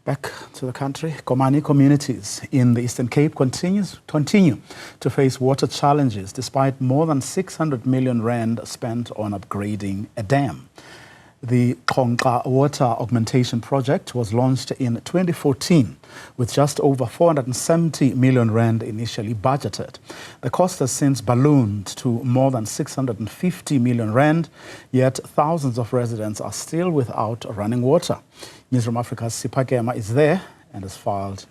Back to the country, Komani communities in the Eastern Cape continue to face water challenges despite more than 600 million rand spent on upgrading a dam. The Xonxa Water Augmentation Project was launched in 2014 with just over 470 million rand initially budgeted. The cost has since ballooned to more than 650 million rand, yet thousands of residents are still without running water. Newzroom Afrika's Sipha Kema is there and has filed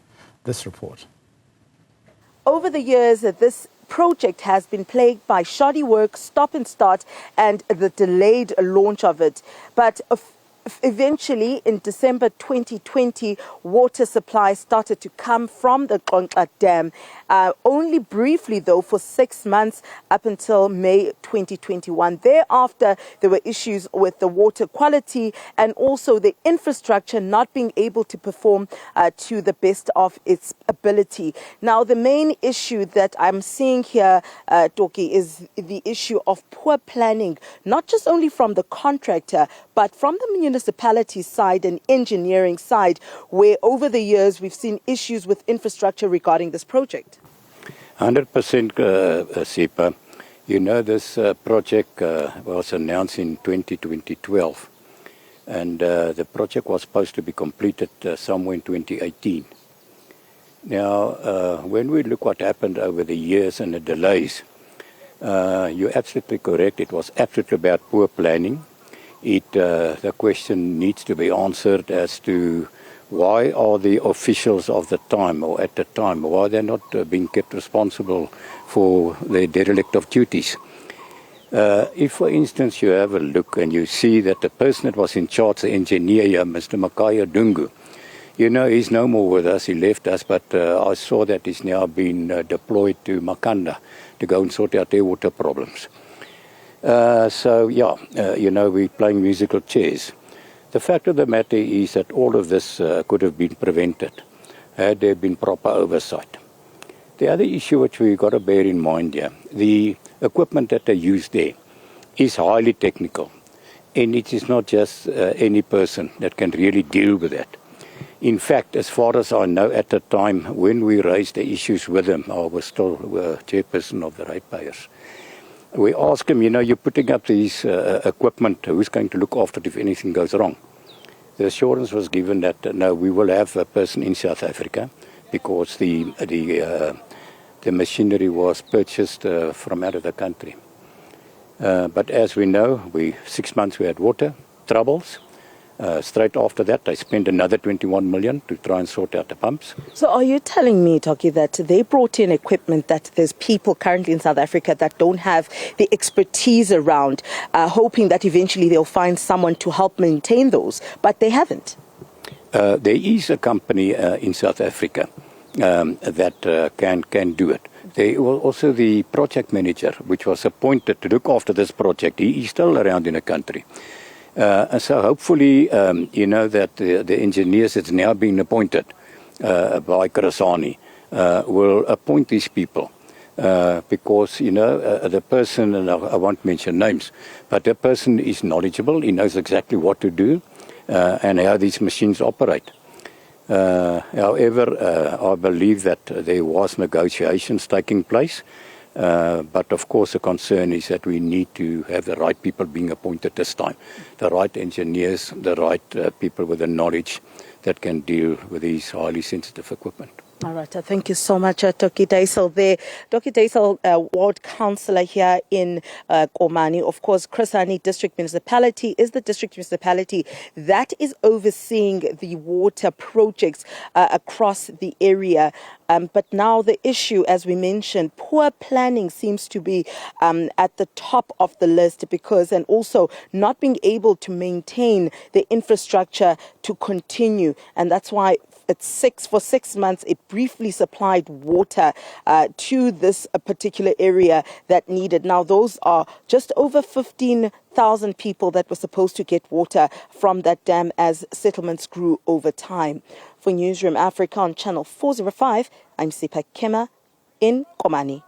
this report. Over the years, this project has been plagued by shoddy work, stop and start, and the delayed launch of it. But eventually, in December 2020, water supply started to come from the Xonxa Dam, only briefly though, for 6 months up until May 2021. Thereafter, there were issues with the water quality and also the infrastructure not being able to perform to the best of its ability. Now, the main issue that I'm seeing here, Toki, is the issue of poor planning, not just only from the contractor, but from the municipality side and engineering side, where over the years we've seen issues with infrastructure regarding this project. 100% Sipha. You know, this project was announced in 2012, and the project was supposed to be completed somewhere in 2018. Now, when we look what happened over the years and the delays, you're absolutely correct. It was absolutely about poor planning. The question needs to be answered as to why are the officials of the time or at the time, why they're not being kept responsible for their derelict of duties. If, for instance, you have a look and you see that the person that was in charge, the engineer, Mr. Makaya Dungu, you know, he's no more with us, he left us, but I saw that he's now been deployed to Makanda to go and sort out their water problems. You know, we're playing musical chairs. The fact of the matter is that all of this could have been prevented had there been proper oversight. The other issue which we've got to bear in mind here, the equipment that they use there is highly technical, and it is not just any person that can really deal with that. In fact, as far as I know, at the time when we raised the issues with them, I was still chairperson of the ratepayers. We asked him, you know, you're putting up these equipment, who's going to look after it if anything goes wrong? The assurance was given that, no, we will have a person in South Africa because the machinery was purchased from out of the country. But as we know, 6 months we had water troubles. Straight after that, they spent another 21 million to try and sort out the pumps. So are you telling me, Toki, that they brought in equipment that there's people currently in South Africa that don't have the expertise around, hoping that eventually they'll find someone to help maintain those, but they haven't? There is a company in South Africa that can do it. There was also the project manager, which was appointed to look after this project. He is still around in the country. And so hopefully, you know, that the engineers that's now been appointed by Krasani will appoint these people because, you know, the person, and I won't mention names, but the person is knowledgeable, he knows exactly what to do and how these machines operate. However, I believe that there was negotiations taking place. But of course the concern is that we need to have the right people being appointed this time. The right engineers, the right people with the knowledge that can deal with these highly sensitive equipment. All right, thank you so much, Toki Daisel there. Toki Daisel, ward councillor here in Komani. Of course, Krasani District Municipality is the district municipality that is overseeing the water projects across the area. But now the issue, as we mentioned, poor planning seems to be at the top of the list because, and also not being able to maintain the infrastructure to continue. And that's why for 6 months, it briefly supplied water to this particular area that needed. Now, those are just over 15,000 people that were supposed to get water from that dam as settlements grew over time. For Newzroom Afrika on Channel 405, I'm Sipha Kema in Komani.